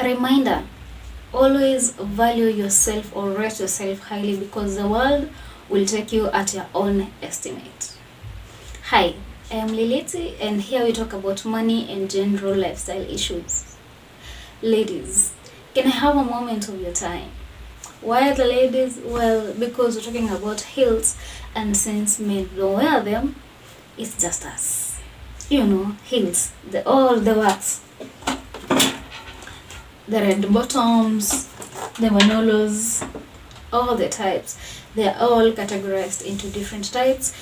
A reminder, always value yourself or rate yourself highly, because the world will take you at your own estimate. Hi, I am Leleti, and here we talk about money and general lifestyle issues. Ladies, can I have a moment of your time? Why are the ladies? Well, because we're talking about heels, and since men don't wear them, it's just us. You know, heels, all the wax, the red bottoms, the manolos, all the types. They are all categorized into different types,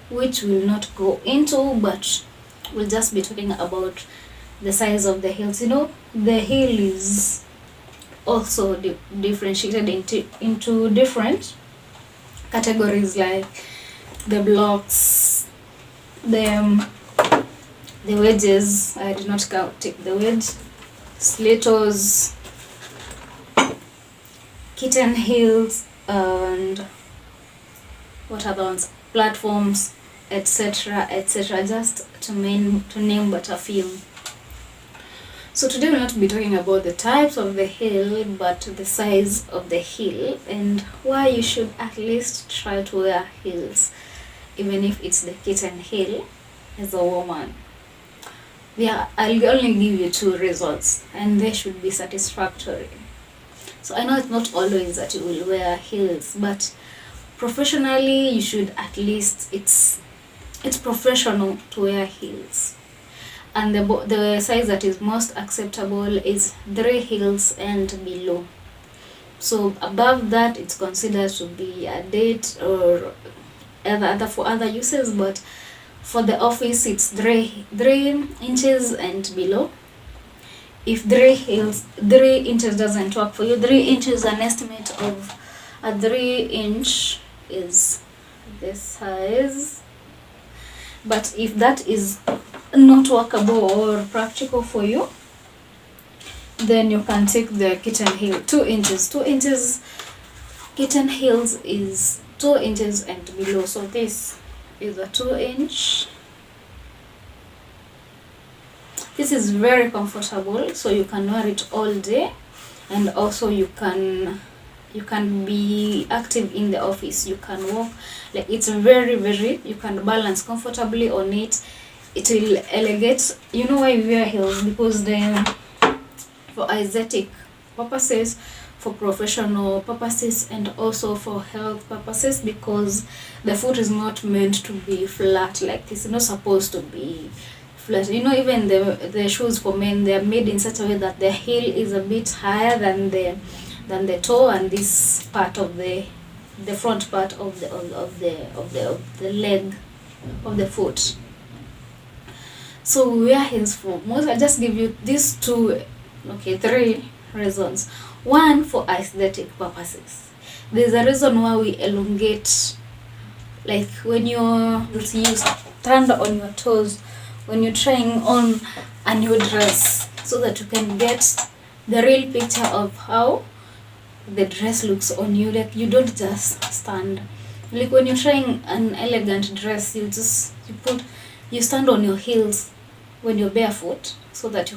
which we'll not go into, but we'll just be talking about the size of the heels. You know, the heel is also differentiated into different categories, like the blocks, the wedges. I did not take the wedge, stilettos, kitten heels, and what other ones, platforms, etc., etc., just to name but a few. So today we'll not be talking about the types of the heel, but the size of the heel and why you should at least try to wear heels, even if it's the kitten heel as a woman. Yeah, I'll only give you 2 results and they should be satisfactory. So I know it's not always that you will wear heels, but professionally you should at least, it's professional to wear heels. And the size that is most acceptable is 3 heels and below. So above that, it's considered to be a date or other for other uses, but for the office it's 3 inches and below. If 3 inches doesn't work for you, 3 inches, an estimate of a 3 inch is this size. But if that is not workable or practical for you, then you can take the kitten heel, 2 inches. 2 inches kitten heels is 2 inches and below. So this is a 2 inch. This is very comfortable, so you can wear it all day, and also you can be active in the office. You can walk, like it's very, you can balance comfortably on it. It will elevate. You know why we wear heels? Because for aesthetic purposes, for professional purposes, and also for health purposes, because the foot is not meant to be flat like this. It's not supposed to be flat. You know, even the shoes for men, they are made in such a way that the heel is a bit higher than the toe, and this part of the front part of the leg of the foot. So we wear heels for most. I just give you these 2, 3 reasons. 1, for aesthetic purposes. There's a reason why we elongate, like when you stand on your toes when you're trying on a new dress, so that you can get the real picture of how the dress looks on you. Like you don't just stand. Like when you're trying an elegant dress, you stand on your heels when you're barefoot, so that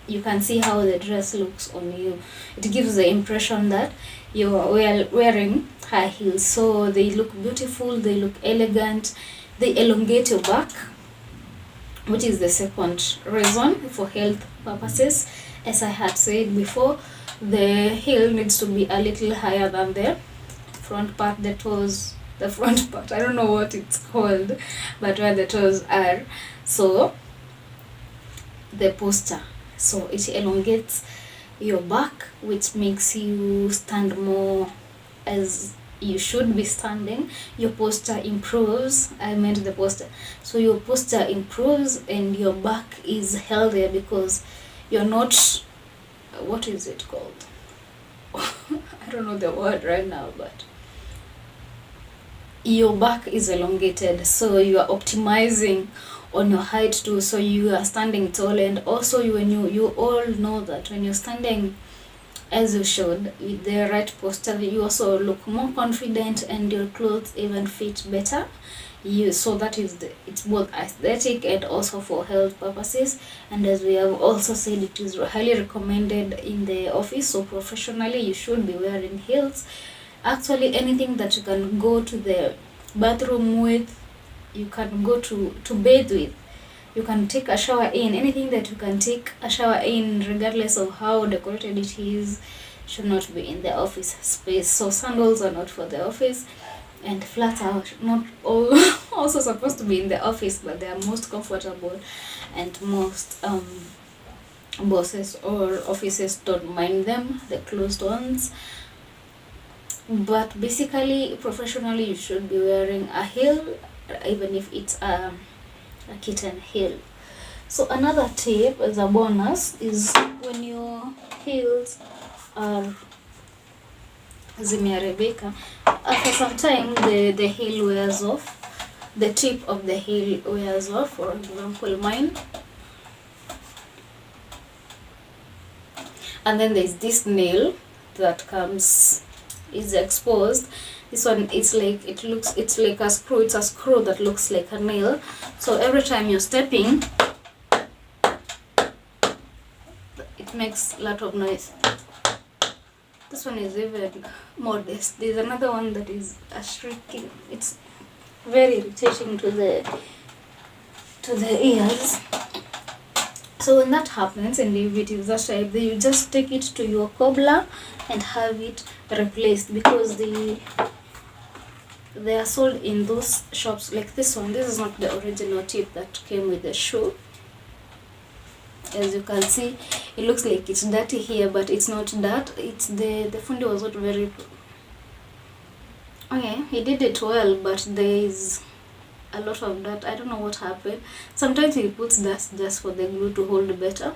you can see how the dress looks on you. It gives the impression that you are wearing high heels. So they look beautiful, they look elegant, they elongate your back, which is the second reason for health purposes. As I had said before, the heel needs to be a little higher than the front part, the toes, the front part. I don't know what it's called, but where the toes are. So the posture, so it elongates your back, which makes you stand more as you should be standing. Your posture improves. I meant the posture. So your posture improves and your back is healthier, because you're not, what is it called? I don't know the word right now, but your back is elongated, so you are optimizing on your height too. So you are standing tall, and also you all know that when you're standing as you should, with the right posture, you also look more confident, and your clothes even fit better. so that is it's both aesthetic and also for health purposes. And as we have also said, it is highly recommended in the office. So professionally you should be wearing heels. Actually anything that you can go to the bathroom with, you can go to bathe with, you can take a shower in, anything that you can take a shower in, regardless of how decorated it is, should not be in the office space. So sandals are not for the office, and flats are not all also supposed to be in the office, but they are most comfortable, and most bosses or offices don't mind them, the closed ones. But basically professionally you should be wearing a heel, even if it's a kitten heel. So another tip as a bonus is when your heels are zimeharibika, after some time the heel wears off, the tip of the heel wears off. For example mine, and then there's this nail that is exposed. This one, it's like a screw. It's a screw that looks like a nail. So every time you're stepping, it makes a lot of noise. This one is even modest. There's another one that is a shrieking. It's very irritating to the ears. So when that happens, and if it is that type, then you just take it to your cobbler and have it replaced, because they are sold in those shops like this one. This is not the original tip that came with the shoe. As you can see, it looks like it's dirty here, but it's not that. It's the fundi was not very okay. He did it well, but there is a lot of that. I don't know what happened. Sometimes he puts that just for the glue to hold better.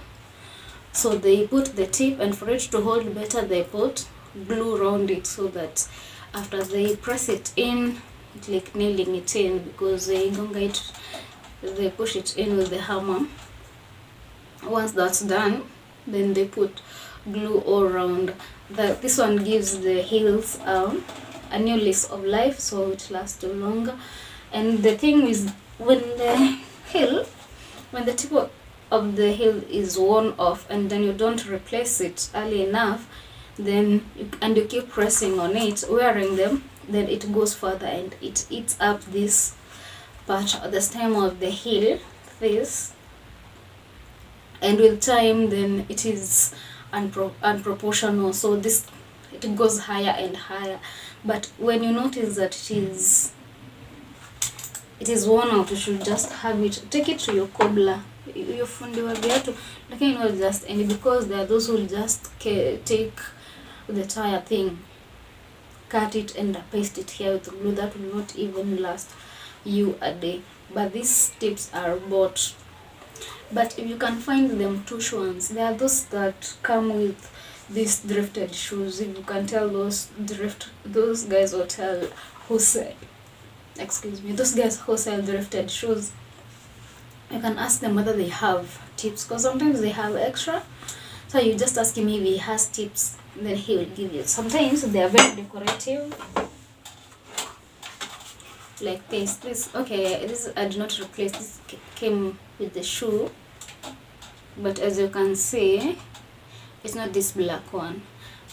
So they put the tip, and for it to hold better they put glue around it, so that after they press it in, it's like nailing it in, because they push it in with the hammer. Once that's done, then they put glue all around. This one gives the heels a new lease of life, so it lasts longer. And the thing is, when the tip of the heel is worn off, and then you don't replace it early enough, then you keep pressing on it, wearing them, then it goes further and it eats up this part of the stem of the heel, this, and with time then it is unproportional. So it goes higher and higher. But when you notice that it is worn out, you should just take it to your cobbler, your fundi wa viatu, lakini not just any, because there are those who will just take the entire thing, cut it and paste it here with glue. That will not even last you a day. But these tips are bought. But if you can find them tush ones, there are those that come with these thrifted shoes. If you can tell those guys who sell thrifted shoes, you can ask them whether they have tips, because sometimes they have extra. So you just ask him if he has tips, then he will give you. Sometimes they are very decorative, like this. This I did not replace. This came with the shoe, but as you can see, it's not this black one.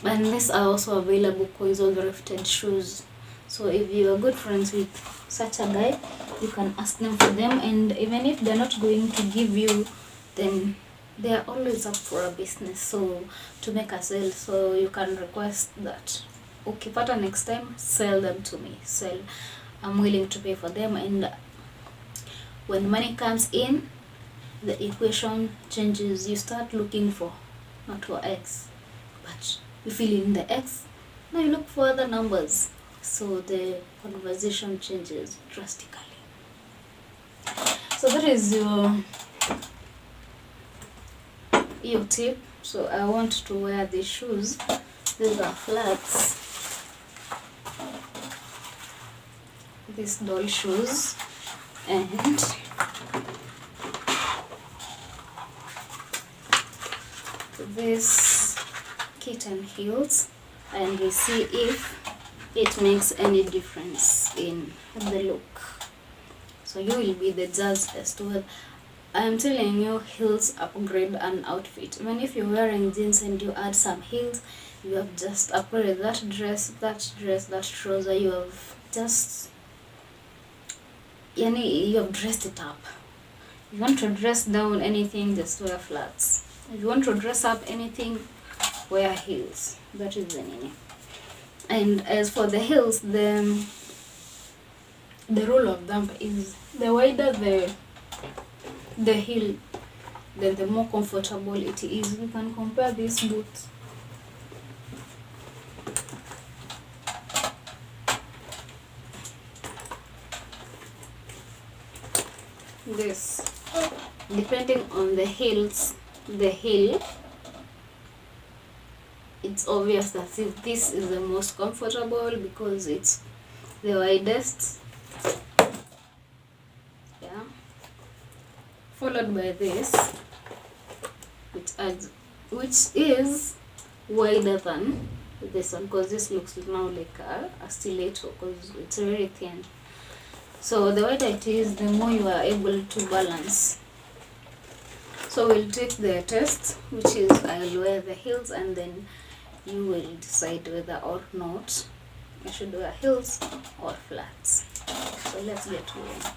And these are also available for his old thrifted shoes. So if you are good friends with such a guy, you can ask them for them, and even if they're not going to give you, then they are always up for a business, so to make a sale. So you can request that, okay, pattern next time, sell them to me. I'm willing to pay for them. And when money comes in, the equation changes. You start looking for not for X, but you fill in the X, now you look for other numbers. So the conversation changes drastically. So that is your tip. So I want to wear these shoes. These are flats. These doll shoes, and this kitten heels, and we see if it makes any difference in the look. So you will be the judge as to what. I am telling you, heels upgrade an outfit. Even if you're wearing jeans and you add some heels, you have just upgraded that dress, that trouser. You have just, you have dressed it up. If you want to dress down anything, just wear flats. If you want to dress up anything, wear heels. That is the nini. And as for the heels, the rule of thumb is the wider the heel, then the more comfortable it is. We can compare these boots. This, depending on the heels, the heel, it's obvious that this is the most comfortable because it's the widest, yeah, followed by this, which is wider than this one, because this looks now like a stiletto because it's very thin. So the wider it is, the more you are able to balance. So we'll take the test, which is I'll wear the heels and then you will decide whether or not I should wear heels or flats. So let's get going.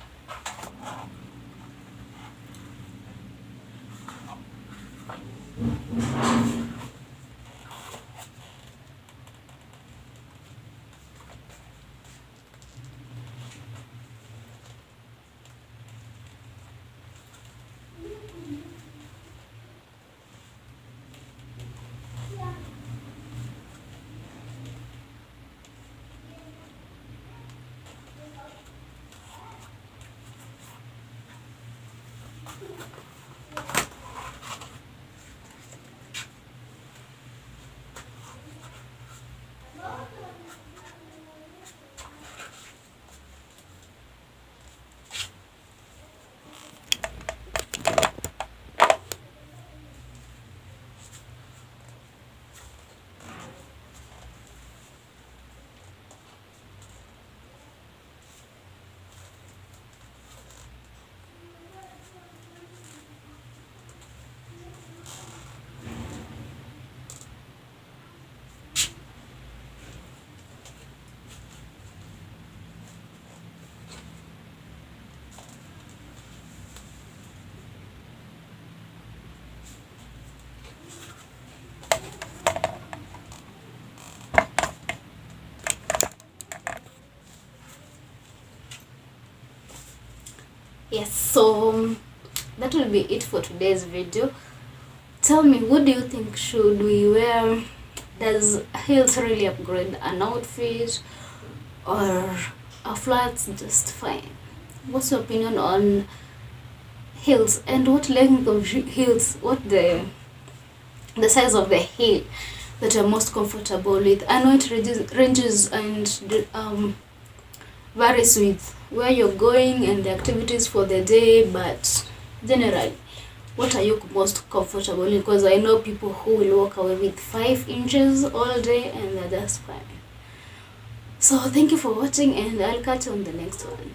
Yes, so that will be it for today's video. Tell me, what do you think? Should we wear? Does heels really upgrade an outfit, or are flats just fine? What's your opinion on heels, and what length of heels, what the size of the heel that you're most comfortable with? I know it ranges and varies with where you're going and the activities for the day, but generally, what are you most comfortable in? Because I know people who will walk away with 5 inches all day and they're just fine. So thank you for watching, and I'll catch you on the next one.